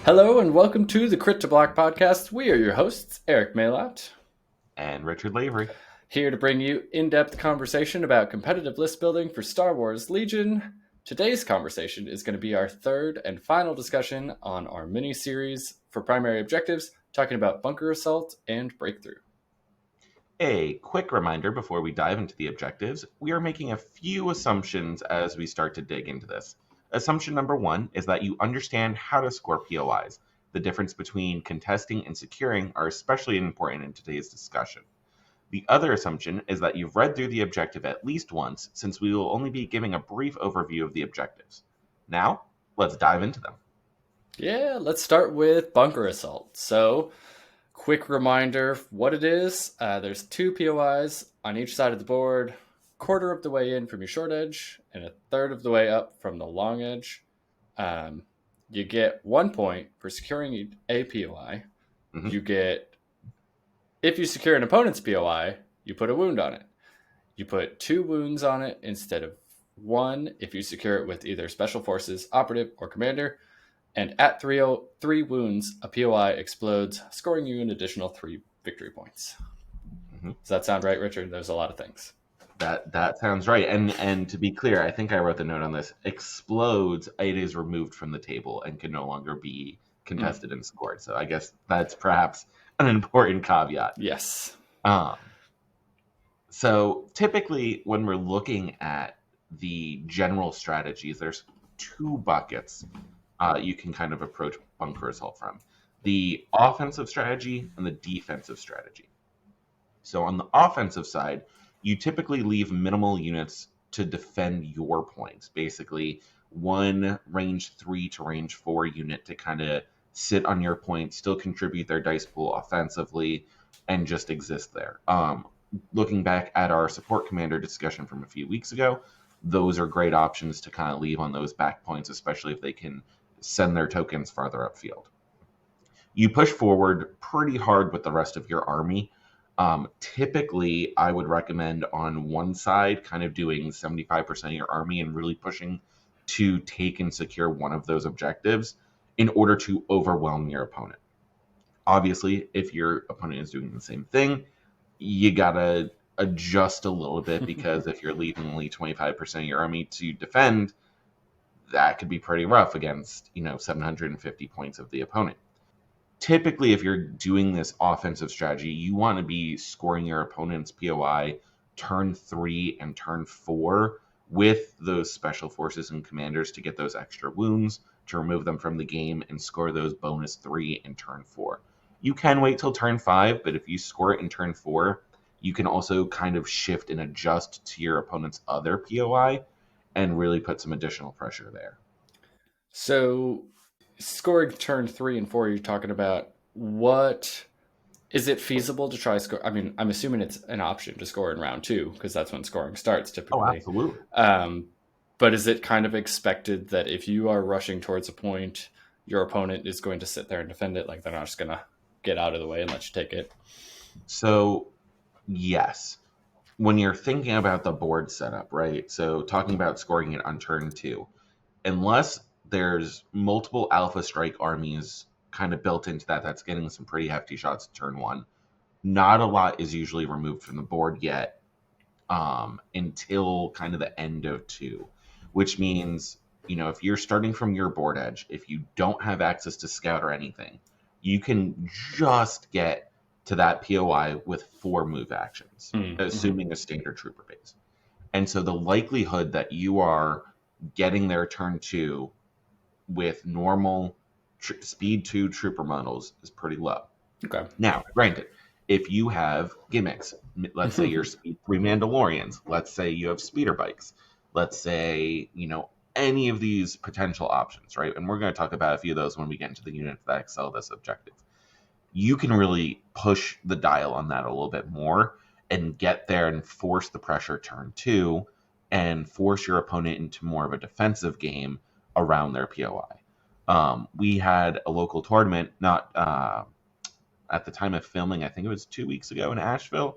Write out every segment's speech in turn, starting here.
Hello and welcome to the Crit to Block podcast. We are your hosts, Eric Maylott, and Richard Lavery, here to bring you in-depth conversation about competitive list building for Star Wars Legion. Today's conversation is going to be our third and final discussion on our mini-series for primary objectives, talking about Bunker Assault and Breakthrough. A quick reminder before we dive into the objectives, we are making a few assumptions as we start to dig into this. Assumption number one is that you understand how to score POIs. The difference between contesting and securing are especially important in today's discussion. The other assumption is that you've read through the objective at least once, since we will only be giving a brief overview of the objectives. Now, let's dive into them. Yeah, let's start with Bunker Assault. So, quick reminder what it is. There's two POIs on each side of the board, quarter of the way in from your short edge and a third of the way up from the long edge. You get 1 point for securing a POI. Mhm. You get, if you secure an opponent's POI, you put a wound on it. You put 2 wounds on it instead of 1 if you secure it with either Special Forces, Operative, or Commander. And at 3 wounds, a POI explodes, scoring you an additional 3 victory points. Mm-hmm. Does that sound right, Richard? There's a lot of things. That sounds right. And to be clear, I think I wrote the note on this. Explodes, it is removed from the table and can no longer be contested and scored. So I guess that's perhaps an important caveat. Yes. So typically when we're looking at the general strategies, there's 2 buckets you can kind of approach Bunker Assault from. The offensive strategy and the defensive strategy. So on the offensive side, you typically leave minimal units to defend your points. Basically, 1 range 3 to range 4 unit to kind of sit on your point, still contribute their dice pool offensively, and just exist there. Looking back at our support commander discussion from a few weeks ago, those are great options to kind of leave on those back points, especially if they can send their tokens farther upfield. You push forward pretty hard with the rest of your army. Typically, I would recommend on one side kind of doing 75% of your army and really pushing to take and secure one of those objectives in order to overwhelm your opponent. Obviously, if your opponent is doing the same thing, you gotta adjust a little bit, because if you're leaving only 25% of your army to defend, that could be pretty rough against 750 points of the opponent. Typically, if you're doing this offensive strategy, you want to be scoring your opponent's POI turn 3 and turn 4 with those Special Forces and Commanders to get those extra wounds, to remove them from the game, and score those bonus 3 and turn 4. You can wait till turn 5, but if you score it in turn 4, you can also kind of shift and adjust to your opponent's other POI and really put some additional pressure there. So, scoring turn 3 and 4, you're talking about, what is it feasible to try score? I mean, I'm assuming it's an option to score in round 2, because that's when scoring starts typically. Oh, absolutely. But is it kind of expected that if you are rushing towards a point, your opponent is going to sit there and defend it? Like, they're not just going to get out of the way and let you take it? So, yes. When you're thinking about the board setup, right? So talking about scoring it on turn 2, unless there's multiple Alpha Strike armies kind of built into that's getting some pretty hefty shots at turn 1, not a lot is usually removed from the board yet until kind of the end of 2, which means, if you're starting from your board edge, if you don't have access to scout or anything, you can just get to that POI with 4 move actions, assuming a standard trooper base. And so the likelihood that you are getting there turn 2 with normal speed 2 trooper models is pretty low. Okay. Now, granted, if you have gimmicks, let's say you're speed 3 Mandalorians, let's say you have speeder bikes, let's say, any of these potential options, right? And we're going to talk about a few of those when we get into the units that excel this objective. You can really push the dial on that a little bit more and get there and force the pressure turn 2 and force your opponent into more of a defensive game around their POI. We had a local tournament, not at the time of filming, I think it was 2 weeks ago in Asheville,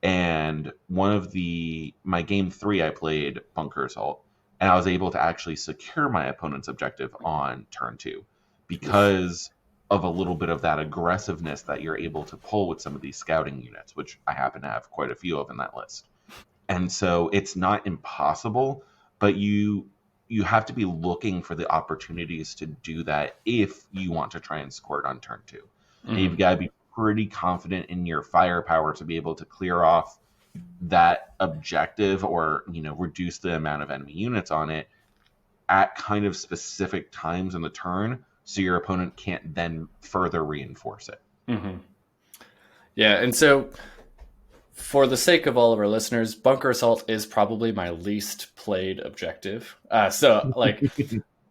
and my game 3 I played Bunker Assault, and I was able to actually secure my opponent's objective on turn 2. because of a little bit of that aggressiveness that you're able to pull with some of these scouting units, which I happen to have quite a few of in that list. And so it's not impossible, but you have to be looking for the opportunities to do that if you want to try and score it on turn 2. And you've got to be pretty confident in your firepower to be able to clear off that objective, or reduce the amount of enemy units on it at kind of specific times in the turn, so your opponent can't then further reinforce it. Mm-hmm. Yeah, and so for the sake of all of our listeners, Bunker Assault is probably my least played objective. So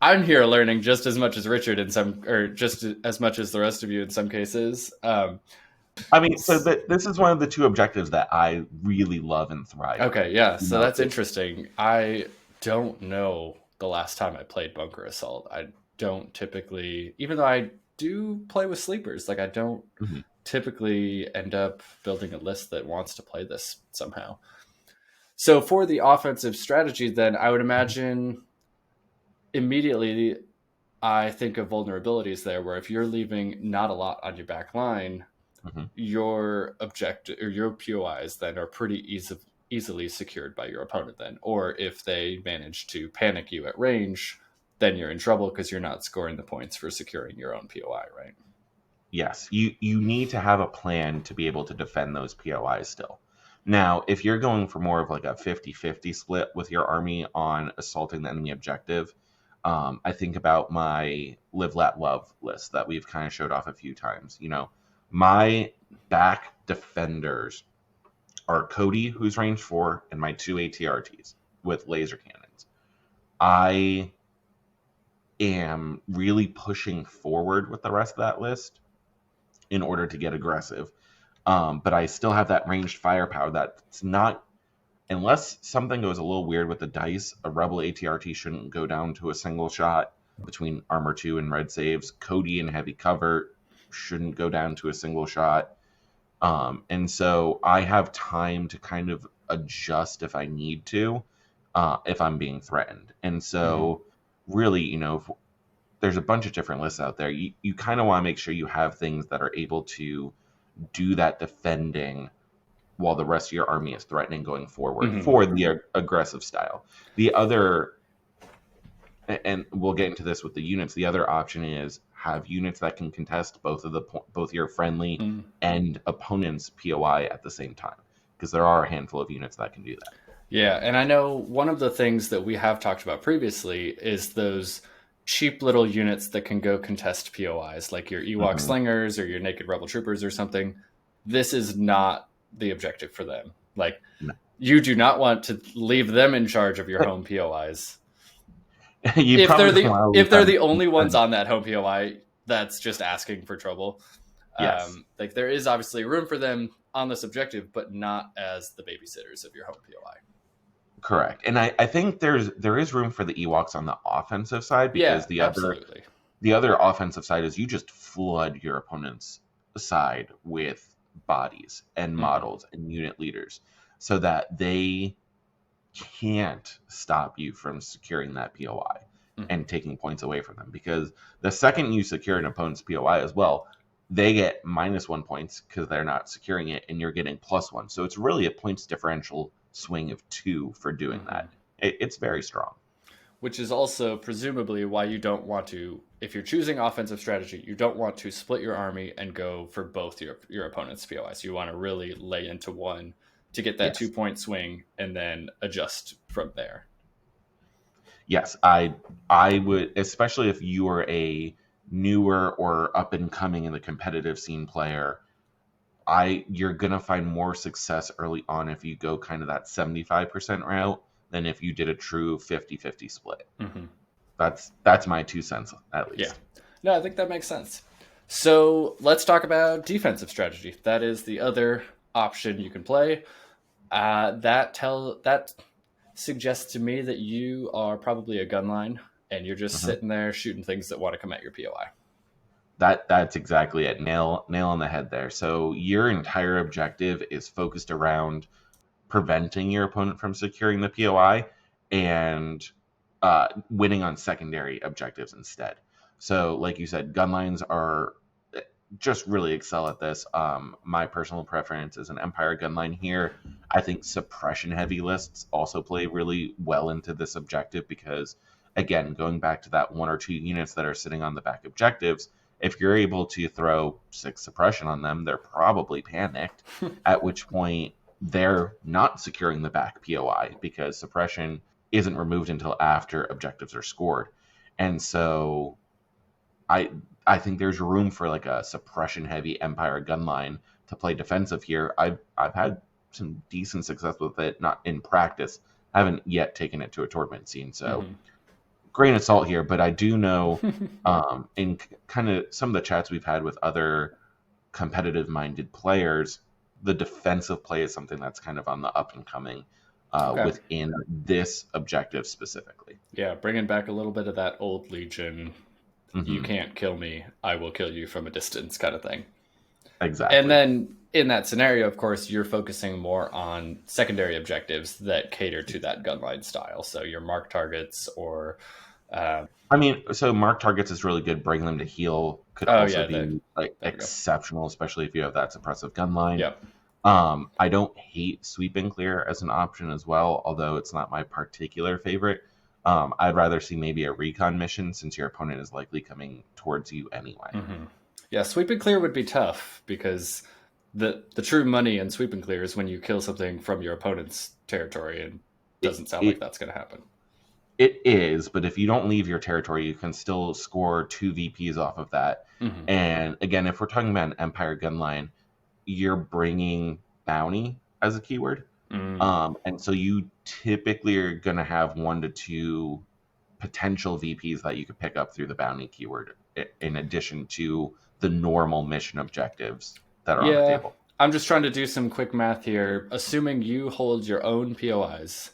I'm here learning just as much as Richard or just as much as the rest of you in some cases. This is one of the 2 objectives that I really love and thrive. Okay, yeah, so that's interesting. I don't know the last time I played Bunker Assault. I don't typically, even though I do play with sleepers, I don't typically end up building a list that wants to play this somehow. So for the offensive strategy, then I would imagine immediately I think of vulnerabilities there, where if you're leaving not a lot on your back line, your objective or your POIs then are pretty easily secured by your opponent then. Or if they manage to panic you at range, then you're in trouble because you're not scoring the points for securing your own POI, right? Yes, you need to have a plan to be able to defend those POIs still. Now, if you're going for more of a 50-50 split with your army on assaulting the enemy objective, I think about my Live, Let, Love list that we've kind of showed off a few times. My back defenders are Cody, who's range 4, and my 2 ATRTs with laser cannons. I am really pushing forward with the rest of that list in order to get aggressive. But I still have that ranged firepower that's not, unless something goes a little weird with the dice, a Rebel ATRT shouldn't go down to a single shot between armor 2 and red saves. Cody in heavy cover shouldn't go down to a single shot. And so I have time to kind of adjust if I need to, if I'm being threatened. And so really, there's a bunch of different lists out there. You kind of want to make sure you have things that are able to do that defending while the rest of your army is threatening going forward for the aggressive style. The other, and we'll get into this with the units, the other option is have units that can contest both your friendly and opponent's POI at the same time, because there are a handful of units that can do that. Yeah, and I know one of the things that we have talked about previously is those cheap little units that can go contest POIs, like your Ewok Slingers or your Naked Rebel Troopers or something. This is not the objective for them. You do not want to leave them in charge of your home POIs. If they're the only ones on that home POI, that's just asking for trouble. Yes. There is obviously room for them on this objective, but not as the babysitters of your home POI. Correct. And I think there is room for the Ewoks on the offensive side, because the other offensive side is you just flood your opponent's side with bodies and models and unit leaders so that they can't stop you from securing that POI and taking points away from them. Because the second you secure an opponent's POI as well, they get -1 points because they're not securing it, and you're getting +1. So it's really a points differential swing of 2 for doing that. It's very strong. Which is also presumably why you don't want to, if you're choosing offensive strategy, you don't want to split your army and go for both your opponent's POIs. You want to really lay into one to get that 2-point swing and then adjust from there. Yes, I would, especially if you are a newer or up and coming in the competitive scene player, you're gonna find more success early on if you go kind of that 75% route than if you did a true 50-50 split. That's my 2 cents, at least. Yeah, no, I think that makes sense. So let's talk about defensive strategy. That is the other option you can play. That suggests to me that you are probably a gunline and you're just sitting there shooting things that want to come at your POI. That's exactly it. Nail on the head there. So your entire objective is focused around preventing your opponent from securing the POI and winning on secondary objectives instead. So, like you said, gun lines are just really excel at this. My personal preference is an Empire gunline here. I think suppression heavy lists also play really well into this objective because, again, going back to that 1 or 2 units that are sitting on the back objectives, if you're able to throw 6 suppression on them, they're probably panicked, at which point they're not securing the back POI because suppression isn't removed until after objectives are scored. And so I I think there's room for like a suppression heavy Empire gunline to play defensive here. I've had some decent success with it, not in practice. I haven't yet taken it to a tournament scene, so grain of salt here. But I do know, in kind of some of the chats we've had with other competitive minded players, the defensive play is something that's kind of on the up and coming within this objective specifically. Yeah, bringing back a little bit of that old Legion. You can't kill me, I will kill you from a distance kind of thing. Exactly. And then in that scenario, of course, you're focusing more on secondary objectives that cater to that gunline style. So your mark targets or... I mean, so mark targets is really good. Bringing them to heal could also be like exceptional, especially if you have that suppressive gunline. Yep. I don't hate sweep and clear as an option as well, although it's not my particular favorite. I'd rather see maybe a recon mission since your opponent is likely coming towards you anyway. Yeah, sweep and clear would be tough because the true money in sweep and clear is when you kill something from your opponent's territory, and it doesn't sound like that's going to happen. It is, but if you don't leave your territory, you can still score 2 VPs off of that. And again, if we're talking about an Empire gunline, you're bringing bounty as a keyword. And so you typically are going to have 1 to 2 potential VPs that you could pick up through the bounty keyword in addition to the normal mission objectives that are on the table. I'm just trying to do some quick math here. Assuming you hold your own POIs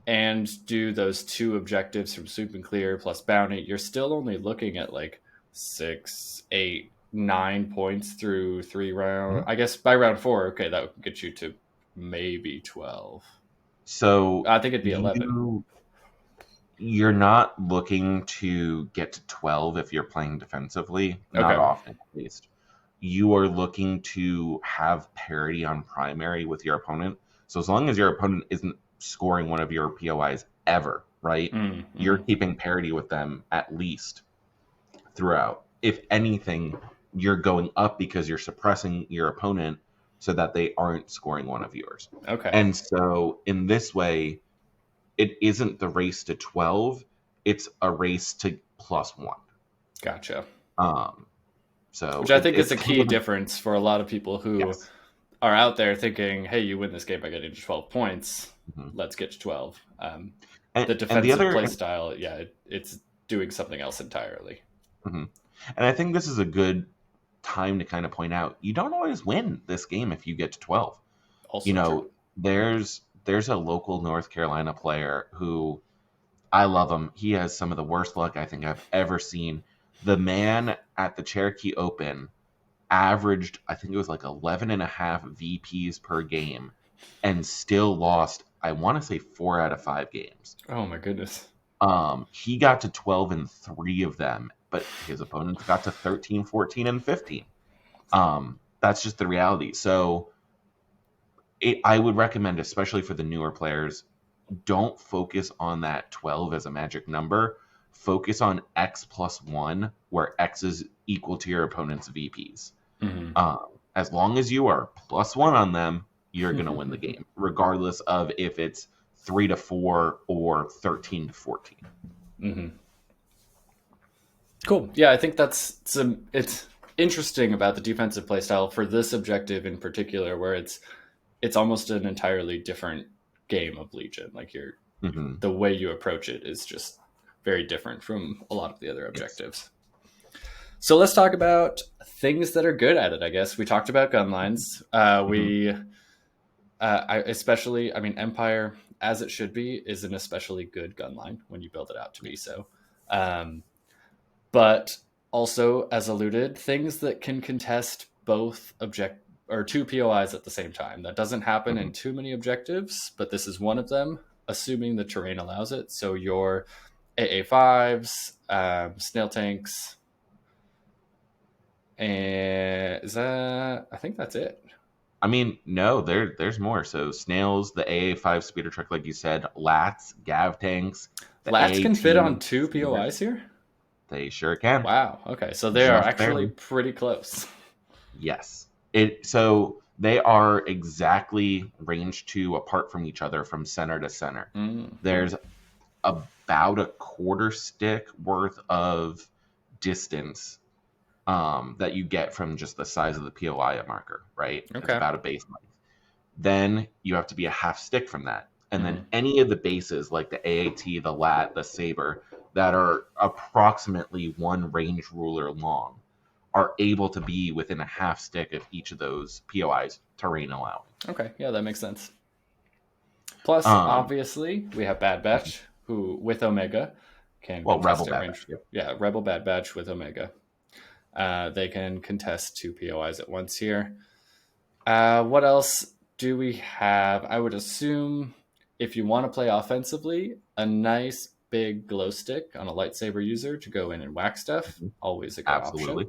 and do those 2 objectives from sweep and clear plus bounty, you're still only looking at like 6, 8, 9 points through 3 rounds. I guess by round 4, okay, that would get you to maybe 12. So I think it'd be 11. You're not looking to get to 12 if you're playing defensively, not often at least. You are looking to have parity on primary with your opponent. So as long as your opponent isn't scoring one of your POIs ever, right? You're keeping parity with them at least throughout. If anything, you're going up because you're suppressing your opponent so that they aren't scoring one of yours. Okay. And so in this way, it isn't the race to 12, it's a race to +1. Gotcha. So which I think is a key difference for a lot of people who are out there thinking, hey, you win this game by getting to 12 points. Let's get to 12. The defensive play style, it's doing something else entirely. And I think this is a good time to kind of point out, you don't always win this game if you get to 12. Also there's a local North Carolina player who, I love him. He has some of the worst luck I think I've ever seen. The man at the Cherokee Open averaged, I think it was like 11.5 VPs per game and still lost, I want to say 4 out of 5 games. Oh my goodness. He got to 12 in 3 of them, but his opponents got to 13, 14, and 15. That's just the reality. So I would recommend, especially for the newer players, don't focus on that 12 as a magic number. Focus on X plus 1, where X is equal to your opponent's VPs. As long as you are +1 on them, you're going to win the game, regardless of if it's 3 to 4 or 13 to 14. Cool. Yeah, I think it's interesting about the defensive playstyle for this objective in particular, where it's almost an entirely different game of Legion. Like the way you approach it is just very different from a lot of the other objectives. So let's talk about things that are good at it, I guess. We talked about gun lines. Empire, as it should be, is an especially good gun line when you build it out to be so. But also, as alluded, things that can contest both two POIs at the same time. That doesn't happen in too many objectives, but this is one of them, assuming the terrain allows it. So your AA5s, snail tanks, and I think that's it. I mean, no, there's more. So snails, the AA5 speeder truck, like you said, lats, gav tanks, the Lats can fit on AT 2 speeders. POIs here? They sure can. Wow. Okay, so they are Just actually barely. pretty close. Yes. So they are exactly range 2 apart from each other from center to center. Mm. There's about a quarter stick worth of distance that you get from just the size of the POI marker, right? It's Okay. about a base length. Then you have to be a half stick from that. And then Mhm. any of the bases like the AAT, the lat, the saber that are approximately one range ruler long are able to be within a half stick of each of those POIs, terrain allowing. Okay, yeah, that makes sense. Plus, Um, obviously, we have Bad Batch, who with Omega can well, Rebel contest at Bad range. Batch. Yep. Yeah, Rebel Bad Batch with Omega. They can contest 2 POIs at once here. What else do we have? I would assume if you want to play offensively, a nice big glow stick on a lightsaber user to go in and whack stuff. Always a good option. Absolutely.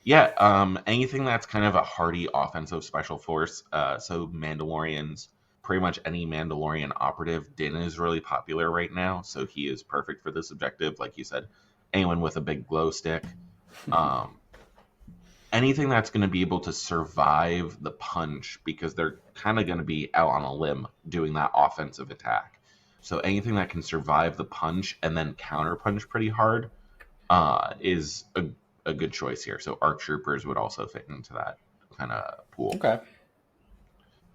Yeah, anything that's kind of a hardy offensive special force. So Mandalorians, pretty much any Mandalorian operative. Din is really popular right now, so he is perfect for this objective. Like you said, anyone with a big glow stick. Um, anything that's going to be able to survive the punch because they're kind of going to be out on a limb doing that offensive attack. So anything that can survive the punch and then counter punch pretty hard is a good choice here. So ARC troopers would also fit into that kind of pool. Okay.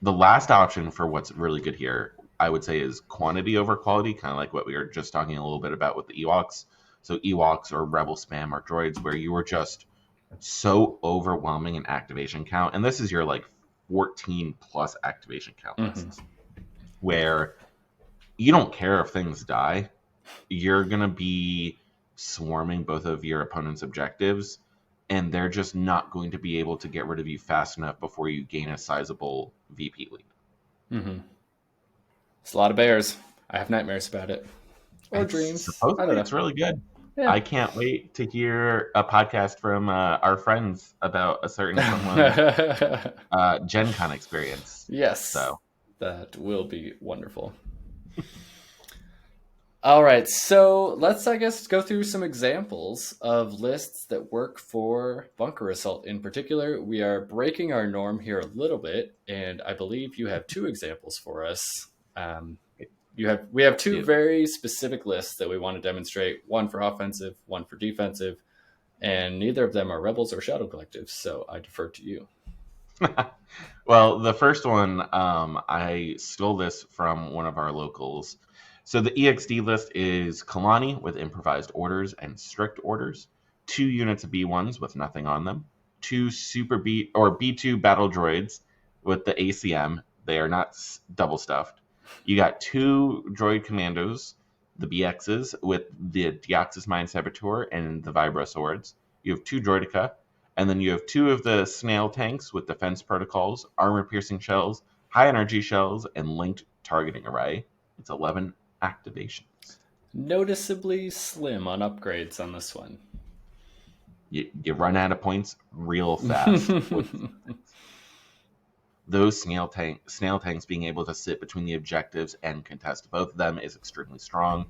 The last option for what's really good here, I would say, is quantity over quality, kind of like what we were just talking a little bit about with the Ewoks. So Ewoks or Rebel Spam or droids, where you were just so overwhelming in activation count, and this is your like 14 plus activation count Mm-hmm. lists, where you don't care if things die, you're gonna be swarming both of your opponent's objectives, and they're just not going to be able to get rid of you fast enough before you gain a sizable VP lead. Mm-hmm. It's a lot of bears. I have nightmares about it. Or It's dreams. I don't supposedly know. it's really good. Yeah. I can't wait to hear a podcast from our friends about a certain someone's Gen Con experience. Yes. So that will be wonderful. All right, so let's, I guess, go through some examples of lists that work for Bunker Assault in particular. We are breaking our norm here a little bit, and I believe you have 2 examples for us. We have 2 very specific lists that we want to demonstrate, one for offensive, one for defensive, and neither of them are Rebels or Shadow Collectives, so I defer to you. Well, the first one, I stole this from one of our locals. So the EXD list is Kalani with improvised orders and strict orders, 2 units of B1s with nothing on them, 2 super B or B2 battle droids with the ACM. They are not double stuffed. You got 2 droid commandos, the BXs with the Deoxys Mind Saboteur and the Vibro swords. You have 2 droidica, and then you have 2 of the snail tanks with defense protocols, armor-piercing shells, high-energy shells, and linked targeting array. It's 11 activations. Noticeably slim on upgrades on this one. You run out of points real fast. Those snail tanks being able to sit between the objectives and contest both of them is extremely strong.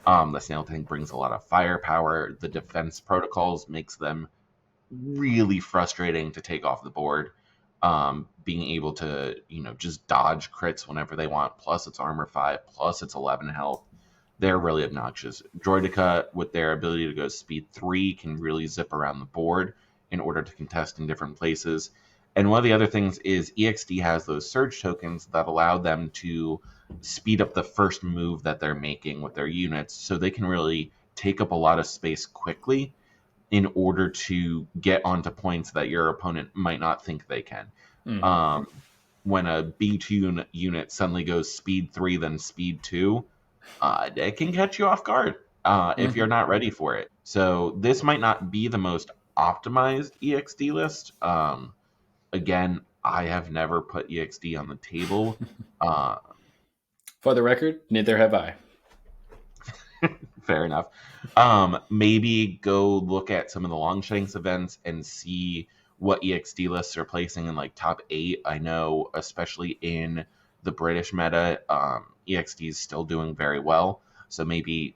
The snail tank brings a lot of firepower. The defense protocols makes them really frustrating to take off the board. Being able to, just dodge crits whenever they want. Plus it's armor 5, plus it's 11 health. They're really obnoxious. Droidica, with their ability to go speed 3, can really zip around the board in order to contest in different places. And one of the other things is EXD has those surge tokens that allow them to speed up the first move that they're making with their units, so they can really take up a lot of space quickly in order to get onto points that your opponent might not think they can. When a B2 unit suddenly goes speed 3, then speed 2, it can catch you off guard if you're not ready for it. So this might not be the most optimized EXD list. Again, I have never put EXD on the table. For the record, neither have I. Fair enough. Maybe go look at some of the Longshanks events and see what EXD lists are placing in like top 8. I know, especially in the British meta, EXD is still doing very well. So maybe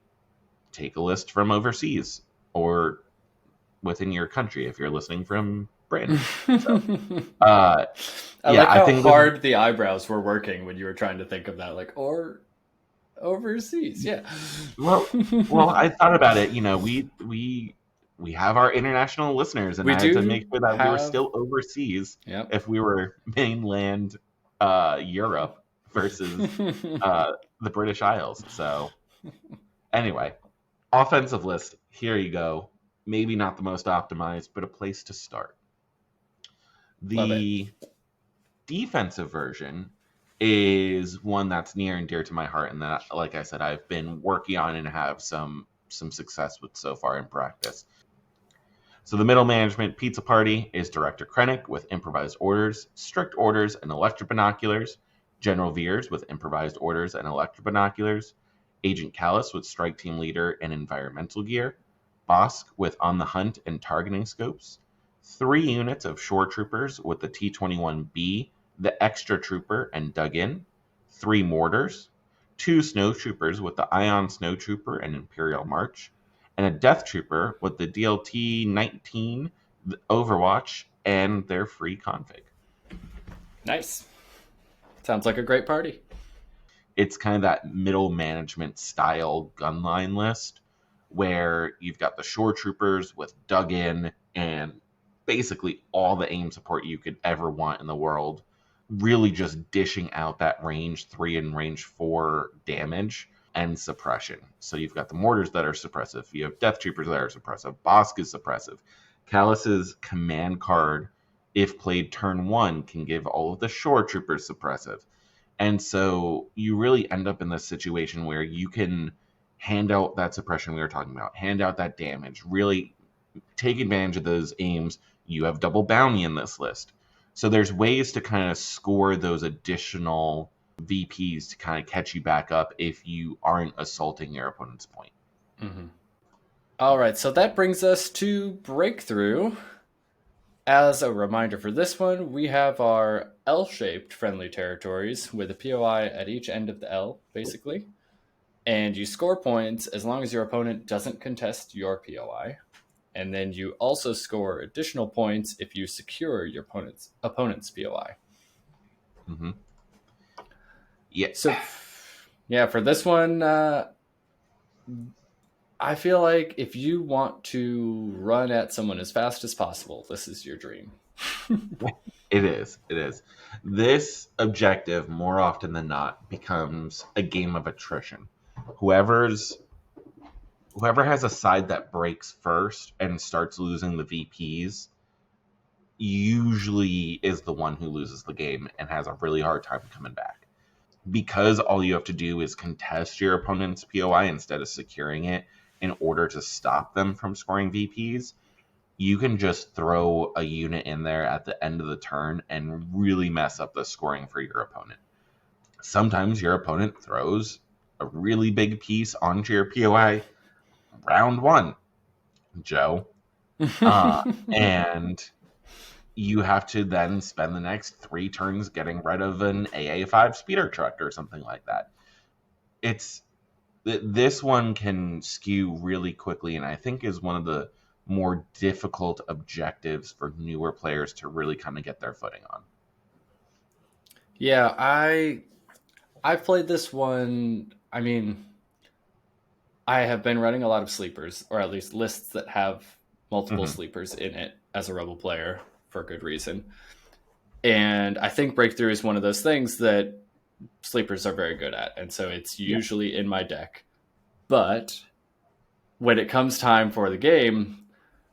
take a list from overseas or within your country if you're listening from Britain. So, uh, I yeah, like I how think with hard the eyebrows were working when you were trying to think of that, like, or overseas, yeah. well, I thought about it. You know, we have our international listeners, and We I had to do make sure that we were have, still overseas yep. if we were mainland Europe versus the British Isles. So anyway, offensive list. Here you go. Maybe not the most optimized, but a place to start. Love it. The defensive version is one that's near and dear to my heart, and that, like I said, I've been working on and have some success with so far in practice. So the middle management pizza party is Director Krennic with improvised orders, strict orders, and electro binoculars. General Veers with improvised orders and electro binoculars. Agent Callus with strike team leader and environmental gear. Bosk with on the hunt and targeting scopes. 3 units of shore troopers with the T-21B, the extra trooper, and dug in. 3 mortars. 2 snowtroopers with the Ion Snowtrooper and Imperial March, and a Death Trooper with the DLT 19, the Overwatch, and their free config. Nice. Sounds like a great party. It's kind of that middle management style gunline list where you've got the shore troopers with dug in and basically all the aim support you could ever want in the world, really just dishing out that range 3 and range 4 damage and suppression. So you've got the mortars that are suppressive, you have death troopers that are suppressive, Bosk is suppressive. Callus's command card, if played turn 1, can give all of the shore troopers suppressive. And so you really end up in this situation where you can hand out that suppression we were talking about, hand out that damage, really take advantage of those aims. You have double bounty in this list. So there's ways to kind of score those additional VPs to kind of catch you back up if you aren't assaulting your opponent's point. Mm-hmm. All right, so that brings us to Breakthrough. As a reminder for this one, we have our L-shaped friendly territories with a POI at each end of the L, basically. And you score points as long as your opponent doesn't contest your POI. And then you also score additional points if you secure your opponent's POI. Mm-hmm. Yeah. So, yeah, for this one, I feel like if you want to run at someone as fast as possible, this is your dream. It is. It is. This objective, more often than not, becomes a game of attrition. Whoever has a side that breaks first and starts losing the VPs usually is the one who loses the game and has a really hard time coming back. Because all you have to do is contest your opponent's POI instead of securing it in order to stop them from scoring VPs, you can just throw a unit in there at the end of the turn and really mess up the scoring for your opponent. Sometimes your opponent throws a really big piece onto your POI round 1, Joe. And you have to then spend the next 3 turns getting rid of an AA5 speeder truck or something like that. This one can skew really quickly, and I think is one of the more difficult objectives for newer players to really kind of get their footing on. Yeah, I've played this one. I mean, I have been running a lot of sleepers, or at least lists that have multiple sleepers in it as a Rebel player for good reason. And I think Breakthrough is one of those things that sleepers are very good at. And so it's usually in my deck. But when it comes time for the game,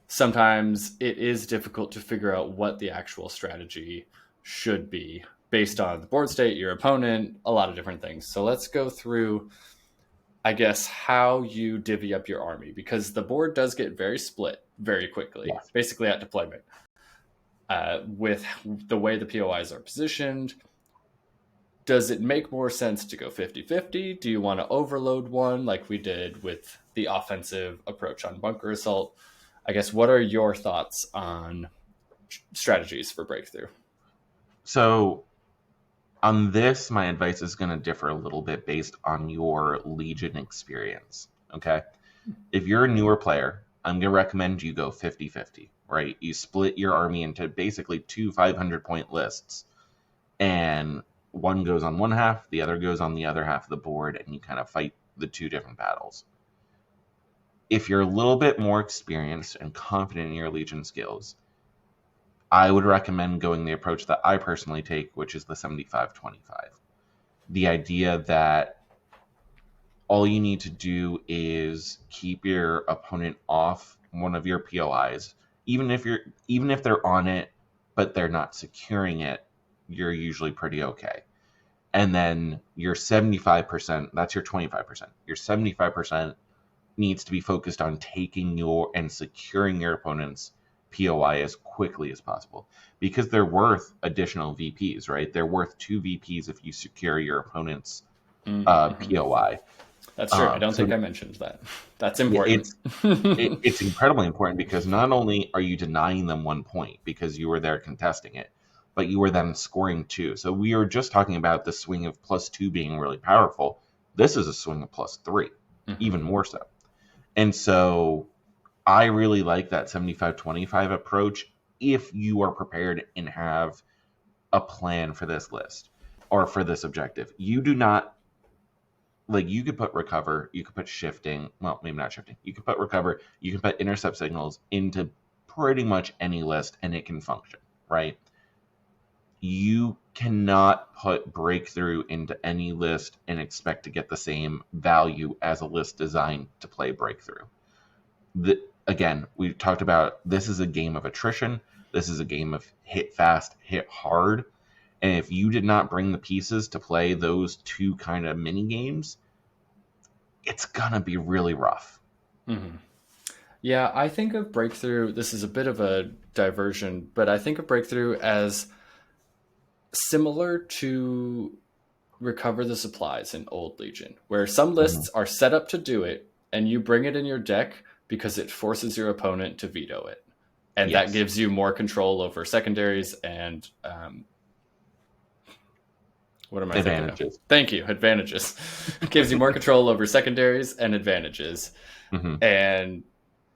sometimes it is difficult to figure out what the actual strategy should be based on the board state, your opponent, a lot of different things. So let's go through, I guess, how you divvy up your army, because the board does get very split very quickly, basically at deployment. With the way the POIs are positioned, does it make more sense to go 50-50? Do you want to overload one like we did with the offensive approach on Bunker Assault? I guess, what are your thoughts on strategies for Breakthrough? So on this, my advice is going to differ a little bit based on your Legion experience. Okay. If you're a newer player, I'm going to recommend you go 50-50, right? You split your army into basically two 500-point lists, and one goes on one half, the other goes on the other half of the board, and you kind of fight the two different battles. If you're a little bit more experienced and confident in your Legion skills, I would recommend going the approach that I personally take, which is the 75-25. The idea that all you need to do is keep your opponent off one of your POIs, even if they're on it, but they're not securing it, you're usually pretty okay. And then your 75%, that's your 25%. Your 75% needs to be focused on taking and securing your opponent's POI as quickly as possible, because they're worth additional VPs, right? They're worth 2 VPs if you secure your opponent's POI. That's true. I don't think I mentioned that. That's important. It's incredibly important, because not only are you denying them 1 point because you were there contesting it, but you were then scoring 2. So we were just talking about the swing of +2 being really powerful. This is a swing of +3, even more so. And so I really like that 75-25 approach if you are prepared and have a plan for this list or for this objective. You do not, like, you could put recover, you could put shifting, well, maybe not shifting, you could put recover, you can put intercept signals into pretty much any list and it can function, right? You cannot put breakthrough into any list and expect to get the same value as a list designed to play breakthrough. Again, we've talked about, this is a game of attrition. This is a game of hit fast, hit hard. And if you did not bring the pieces to play those two kind of mini games, it's going to be really rough. Mm-hmm. Yeah, I think of Breakthrough, this is a bit of a diversion, but I think of Breakthrough as similar to Recover the Supplies in Old Legion, where some lists are set up to do it, and you bring it in your deck because it forces your opponent to veto it. And that gives you more control over secondaries and what am I thinking of? Thank you. Advantages. It gives you more control over secondaries and advantages. And,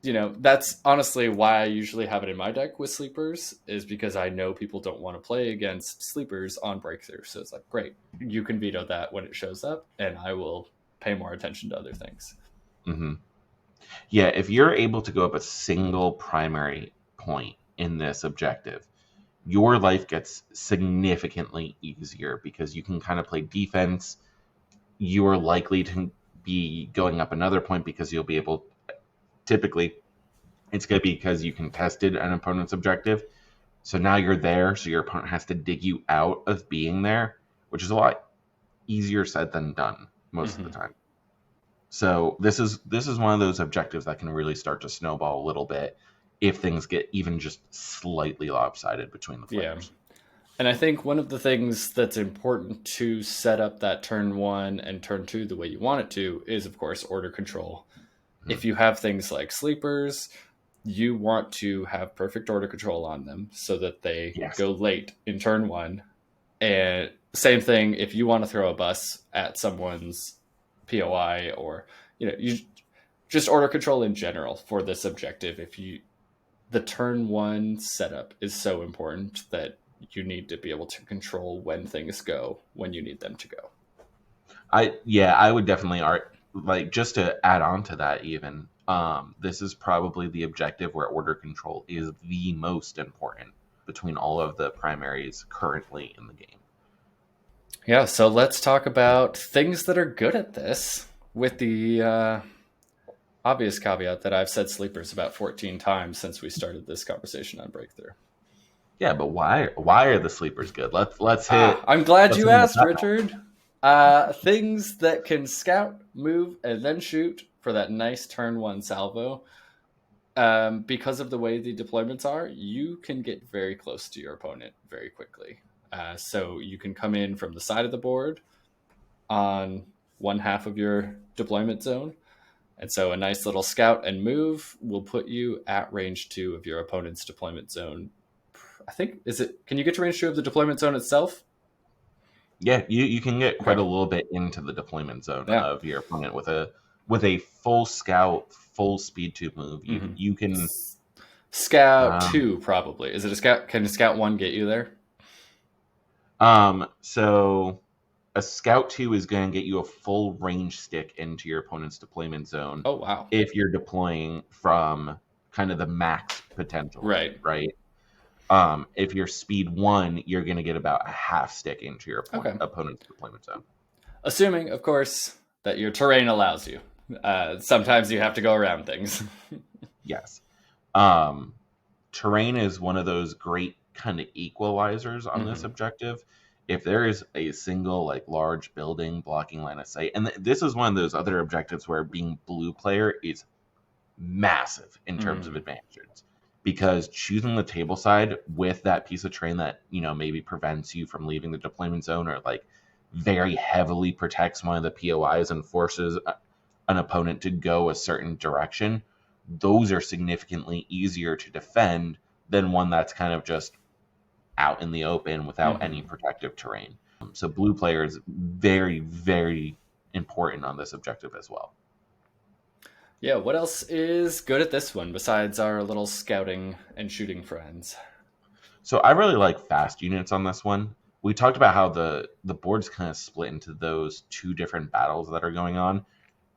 you know, that's honestly why I usually have it in my deck with sleepers, is because I know people don't want to play against sleepers on Breakthrough. So it's like, great, you can veto that when it shows up, and I will pay more attention to other things. Yeah, if you're able to go up a single primary point in this objective, your life gets significantly easier because you can kind of play defense. You are likely to be going up another point because you'll be able, typically, it's going to be because you contested an opponent's objective. So now you're there, so your opponent has to dig you out of being there, which is a lot easier said than done most of the time. So this is one of those objectives that can really start to snowball a little bit if things get even just slightly lopsided between the players. Yeah. And I think one of the things that's important to set up that turn 1 and turn 2 the way you want it to is, of course, order control. If you have things like sleepers, you want to have perfect order control on them so that they go late in turn 1. And same thing if you want to throw a bus at someone's POI, or, you know, you just order control in general for this objective. The turn 1 setup is so important that you need to be able to control when things go when you need them to go. I would definitely just to add on to that, even this is probably the objective where order control is the most important between all of the primaries currently in the game. Yeah, so let's talk about things that are good at this, with the obvious caveat that I've said sleepers about 14 times since we started this conversation on Breakthrough. Yeah, but why are the sleepers good? Let's hit. I'm glad you asked, Richard. Things that can scout, move, and then shoot for that nice turn 1 salvo. Because of the way the deployments are, you can get very close to your opponent very quickly. So you can come in from the side of the board on one half of your deployment zone. And so a nice little scout and move will put you at range 2 of your opponent's deployment zone. I think, can you get to range 2 of the deployment zone itself? Yeah, you can get quite Okay. a little bit into the deployment zone Yeah. of your opponent with a full scout, full speed 2 move. You can Scout 2 probably. Is it a scout? Can a scout 1 get you there? So a scout 2 is going to get you a full range stick into your opponent's deployment zone. Oh wow. If you're deploying from kind of the max potential. Right. If you're speed 1, you're going to get about a half stick into your opponent's deployment zone. Assuming, of course, that your terrain allows you. Sometimes you have to go around things. Yes. Terrain is one of those great kind of equalizers on this objective. If there is a single like large building blocking line of sight, and this is one of those other objectives where being blue player is massive in terms of advantages, because choosing the table side with that piece of terrain that maybe prevents you from leaving the deployment zone, or like very heavily protects one of the POIs and forces an opponent to go a certain direction, those are significantly easier to defend than one that's kind of just out in the open without any protective terrain. So blue player is very, very important on this objective as well. Yeah, what else is good at this one besides our little scouting and shooting friends? So I really like fast units on this one. We talked about how the board's kind of split into those two different battles that are going on.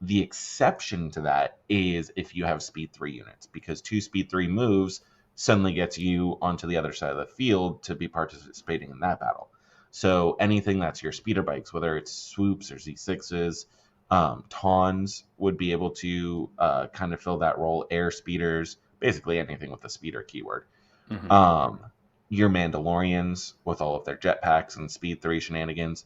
The exception to that is if you have speed 3 units, because 2 speed 3 moves suddenly gets you onto the other side of the field to be participating in that battle. So anything that's your speeder bikes, whether it's swoops or Z6s, Tawns would be able to kind of fill that role. Air speeders, basically anything with the speeder keyword. Your Mandalorians with all of their jetpacks and speed 3 shenanigans.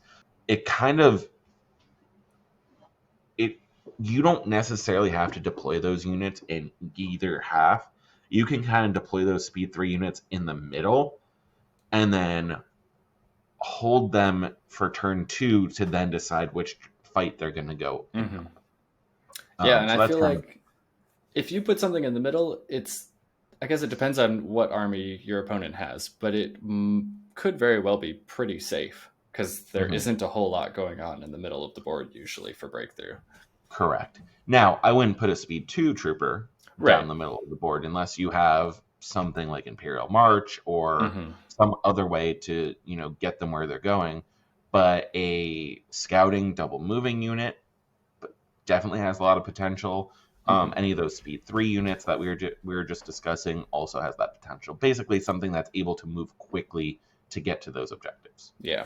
You don't necessarily have to deploy those units in either half. You can kind of deploy those speed 3 units in the middle and then hold them for turn 2 to then decide which fight they're going to go. Yeah, and so I feel like if you put something in the middle, I guess it depends on what army your opponent has, but it could very well be pretty safe because there isn't a whole lot going on in the middle of the board usually for breakthrough. Correct. Now, I wouldn't put a speed 2 trooper down the middle of the board unless you have something like Imperial March or some other way to, get them where they're going. But a scouting double moving unit definitely has a lot of potential. Any of those speed 3 units that we were just discussing also has that potential. Basically, something that's able to move quickly to get to those objectives. Yeah.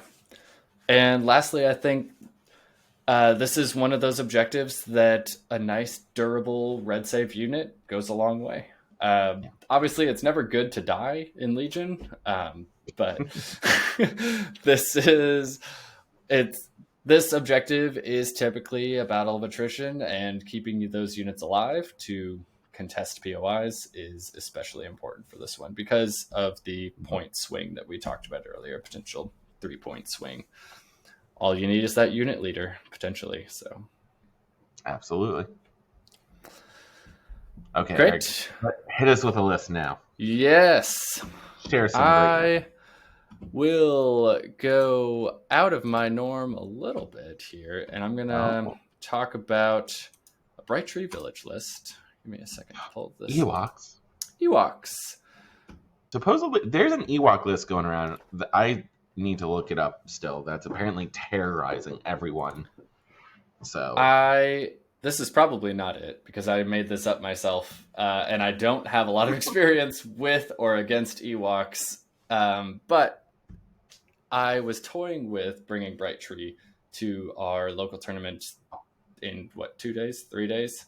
And lastly, I think this is one of those objectives that a nice, durable red save unit goes a long way. Obviously, it's never good to die in Legion, but this objective is typically a battle of attrition, and keeping those units alive to contest POIs is especially important for this one because of the point swing that we talked about earlier, potential 3-point swing. All you need is that unit leader, potentially. So, absolutely. Okay, great. Eric, hit us with a list now. Yes. Share some. I will go out of my norm a little bit here, and I'm going to talk about a Brightree Village list. Give me a second to pull this. Ewoks. Supposedly, there's an Ewok list going around that I need to look it up still. That's apparently terrorizing everyone. So this is probably not it because I made this up myself, and I don't have a lot of experience with or against Ewoks. But I was toying with bringing Brightree to our local tournament in 3 days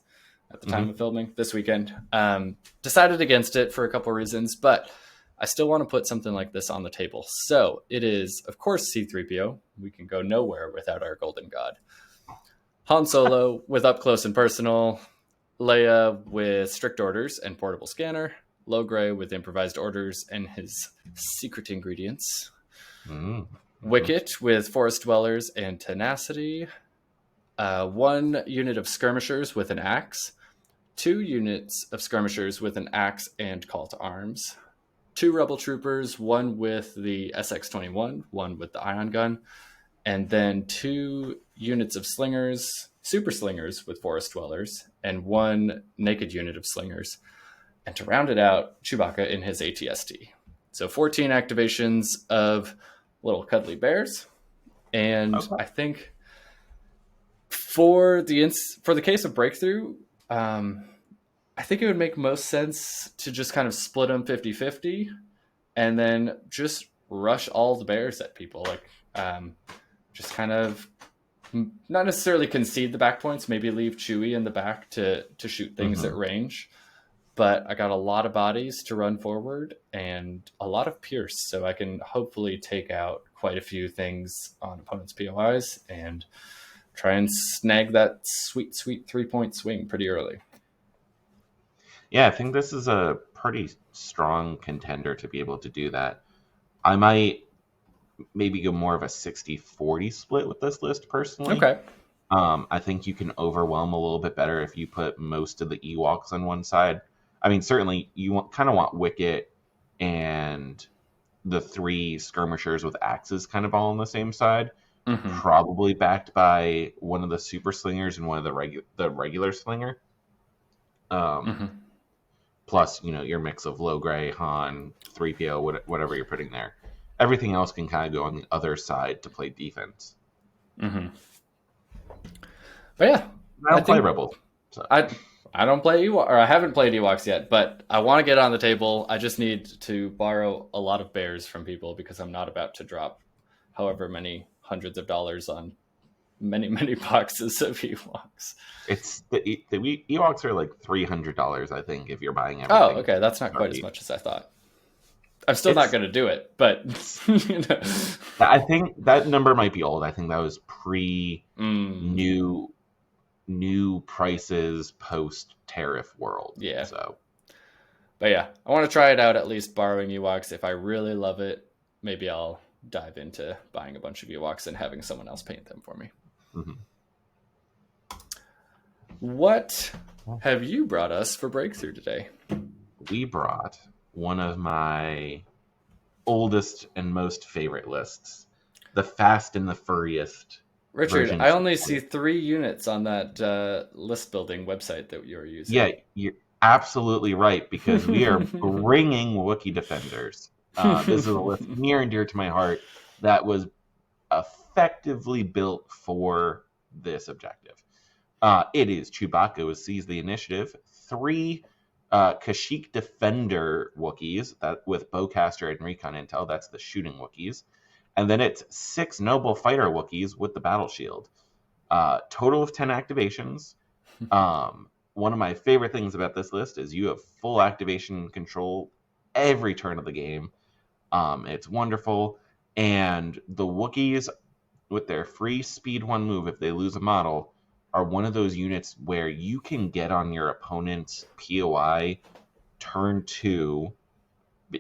at the time of filming this weekend. Decided against it for a couple of reasons, but I still want to put something like this on the table. So it is, of course, C-3PO. We can go nowhere without our golden god. Han Solo with Up Close and Personal. Leia with Strict Orders and Portable Scanner. Logray with Improvised Orders and his secret ingredients. Wicket with Forest Dwellers and Tenacity. 1 unit of Skirmishers with an Axe. 2 units of Skirmishers with an Axe and Call to Arms. 2 Rebel Troopers, 1 with the SX-21, 1 with the Ion Gun. And then 2 units of Slingers, Super Slingers with Forest Dwellers, and 1 naked unit of Slingers. And to round it out, Chewbacca in his ATST. So 14 activations of little cuddly bears. And I think for the case of Breakthrough, I think it would make most sense to just kind of split them 50-50 and then just rush all the bears at people. Like, just kind of not necessarily concede the back points, maybe leave Chewie in the back to shoot things at range. But I got a lot of bodies to run forward and a lot of Pierce, so I can hopefully take out quite a few things on opponents' POIs and try and snag that sweet 3-point swing pretty early. Yeah, I think this is a pretty strong contender to be able to do that. I might maybe go more of a 60-40 split with this list personally. Okay. I think you can overwhelm a little bit better if you put most of the Ewoks on one side. I mean, certainly you kind of want Wicket and the 3 Skirmishers with axes kind of all on the same side. Probably backed by one of the Super Slingers and one of the regular Slinger. Plus, your mix of Logray, Han, 3PO, whatever you're putting there. Everything else can kind of go on the other side to play defense. But yeah, I don't play Rebels. So. I don't play Ewoks, or I haven't played Ewoks yet, but I want to get on the table. I just need to borrow a lot of bears from people because I'm not about to drop however many hundreds of dollars on many boxes of Ewoks. It's the Ewoks are like $300, I think, if you're buying everything. Oh, okay, that's not quite as much as I thought. I'm still not going to do it, but I think that number might be old. I think that was new prices post tariff world. Yeah. So, but yeah, I want to try it out, at least borrowing Ewoks. If I really love it, maybe I'll dive into buying a bunch of Ewoks and having someone else paint them for me. What have you brought us for Breakthrough today? We brought one of my oldest and most favorite lists, the Fast and the Furriest. Richard, I only see 3 units on that list building website that you're using. Yeah, you're absolutely right, because we are bringing Wookiee Defenders. This is a list near and dear to my heart that was effectively built for this objective. It is Chewbacca with Seize the Initiative, 3 Kashyyyk Defender Wookiees with Bowcaster and Recon Intel. That's the shooting Wookiees. And then it's 6 Noble Fighter Wookiees with the Battle Shield. Total of 10 activations. One of my favorite things about this list is you have full activation control every turn of the game. It's wonderful. And the Wookiees, with their free Speed 1 move if they lose a model, are one of those units where you can get on your opponent's POI turn 2,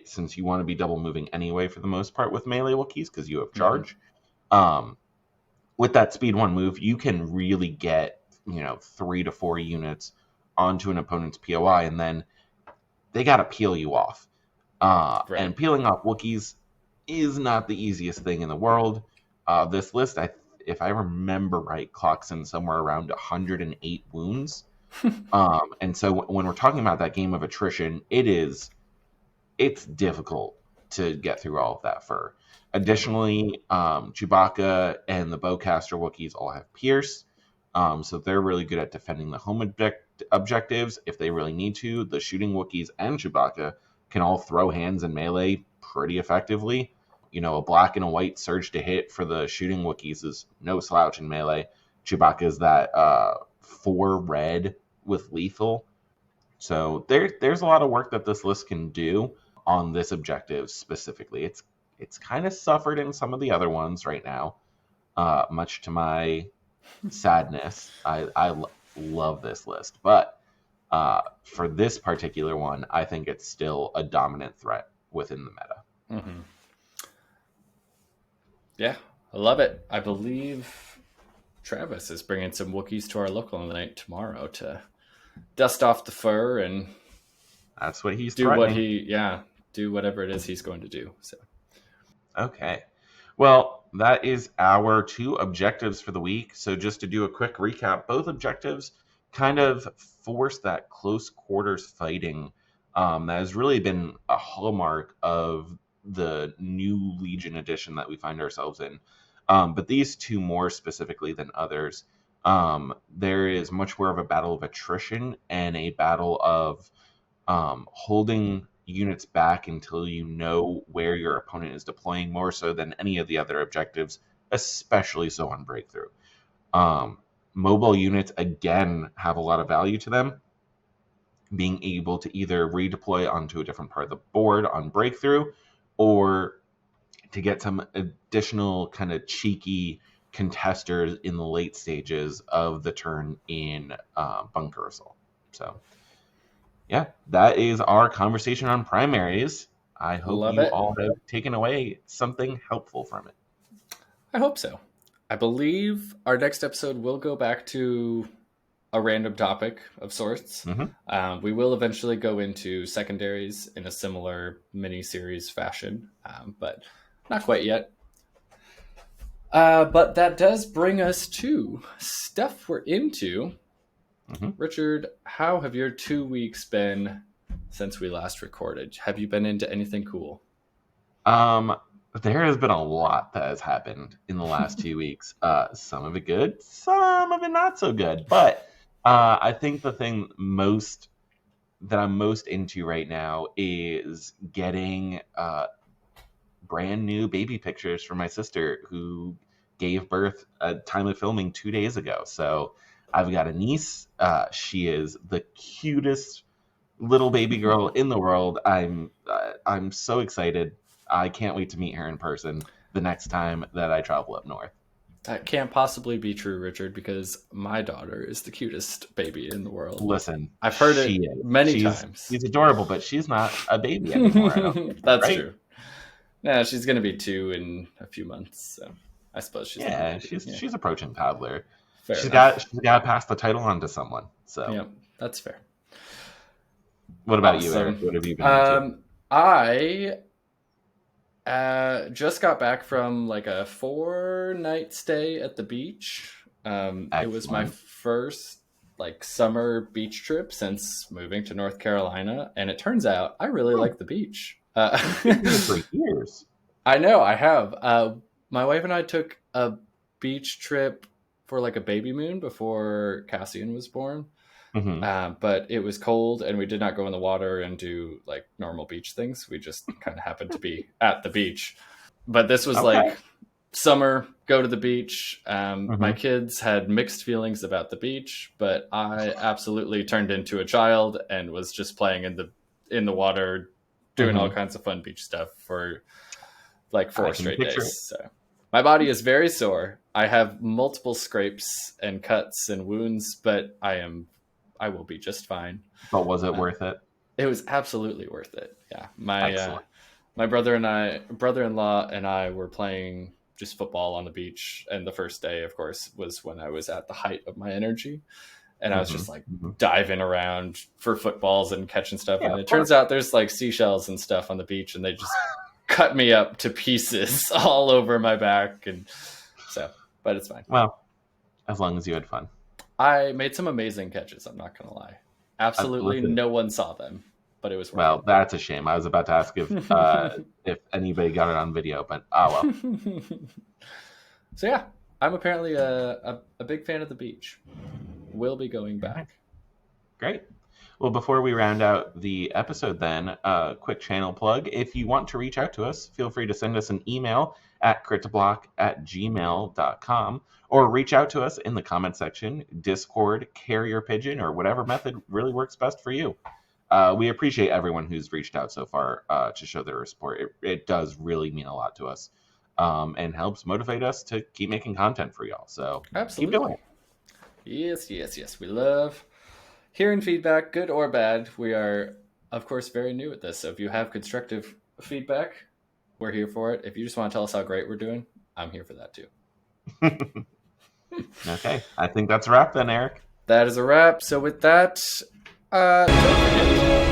since you want to be double moving anyway for the most part with melee Wookiees because you have charge. With that Speed 1 move, you can really get 3 to 4 units onto an opponent's POI, and then they got to peel you off. And peeling off Wookiees is not the easiest thing in the world. This list, if I remember right, clocks in somewhere around 108 wounds. And so when we're talking about that game of attrition, it's difficult to get through all of that fur. Additionally, Chewbacca and the Bowcaster Wookiees all have Pierce, so they're really good at defending the home objectives if they really need to. The shooting Wookiees and Chewbacca can all throw hands in melee pretty effectively. A black and a white surge to hit for the shooting Wookiees is no slouch in melee. Chewbacca is that 4 red with lethal. So there's a lot of work that this list can do on this objective specifically. It's kind of suffered in some of the other ones right now, much to my sadness. I love this list, but for this particular one, I think it's still a dominant threat within the meta. Yeah, I love it. I believe Travis is bringing some Wookiees to our local night tomorrow to dust off the fur and That's what he's do what threatening. he, yeah, do whatever it is he's going to do. So, Okay. Well, that is our two objectives for the week. So, just to do a quick recap, both objectives kind of force that close quarters fighting that has really been a hallmark of the new Legion edition that we find ourselves in. But these two more specifically than others, there is much more of a battle of attrition and a battle of holding units back until you know where your opponent is deploying more so than any of the other objectives, especially so on breakthrough. Um, Mobile units again have a lot of value to them. Being able to either redeploy onto a different part of the board on breakthrough or to get some additional kind of cheeky contesters in the late stages of the turn in Bunker Assault. So yeah, that is our conversation on primaries. I hope love you it. all have taken away something helpful from it. I hope so. I believe our next episode will go back to a random topic of sorts. Mm-hmm. We will eventually go into secondaries in a similar mini series fashion, but not quite yet. But that does bring us to stuff we're into. Mm-hmm. Richard, how have your 2 weeks been since we last recorded? Have you been into anything cool? There has been a lot that has happened in the last 2 weeks. Some of it good, some of it not so good. But I think the thing that I'm most into right now is getting brand new baby pictures from my sister who gave birth at time of filming 2 days ago. So I've got a niece. She is the cutest little baby girl in the world. I'm so excited. I can't wait to meet her in person the next time that I travel up north. That can't possibly be true, Richard, because my daughter is the cutest baby in the world. Listen, I've heard she it is. many She's times. she's adorable, but she's not a baby anymore. I don't think, That's right? true. Yeah, she's going to be 2 in a few months, so I suppose she's not a Yeah, baby. she's approaching toddler. Fair She's enough. got to pass the title on to someone. So, Yeah, that's fair. what about you, Eric? Awesome. What have you been into? I just got back from like a 4-night stay at the beach. It was my Excellent. first like summer beach trip since moving to North Carolina, and it turns out I really like the beach. Been doing it for years. I know I have. My wife and I took a beach trip for like a baby moon before Cassian was born. Mm-hmm. But it was cold and we did not go in the water and do like normal beach things. We just kind of happened to be at the beach. But this was Okay. like summer, go to the beach. My Mm-hmm. kids had mixed feelings about the beach, but I absolutely turned into a child and was just playing in the water, doing all Mm-hmm. kinds of fun beach stuff for like I 4 can straight picture it. days. So my body is very sore. I have multiple scrapes and cuts and wounds, but I will be just fine. But was it worth it? It was absolutely worth it. Yeah, Excellent. my brother-in-law and I were playing just football on the beach, and the first day, of course, was when I was at the height of my energy, and I was Mm-hmm. just like Mm-hmm. diving around for footballs and catching stuff. Yeah, And of it course. turns out there's like seashells and stuff on the beach, and they just cut me up to pieces all over my back, and so, but it's fine. Well, as long as you had fun. I made some amazing catches. I'm not gonna lie. Absolutely, Listen, no one saw them, but it was worth well, that's a shame. I was about to ask if anybody got it on video, but well. it. So yeah, I'm apparently a big fan of the beach. Will be going back. Great. Well, before we round out the episode, then, a quick channel plug. If you want to reach out to us, feel free to send us an email at critoblock@gmail.com or reach out to us in the comment section, Discord, Carrier Pigeon, or whatever method really works best for you. We appreciate everyone who's reached out so far to show their support. It does really mean a lot to us and helps motivate us to keep making content for y'all. So keep doing Absolutely. it. Yes. We love hearing feedback, good or bad. We are, of course, very new at this. So if you have constructive feedback, we're here for it. If you just want to tell us how great we're doing, I'm here for that too. Okay, I think that's a wrap then, Eric. That is a wrap. So with that, don't forget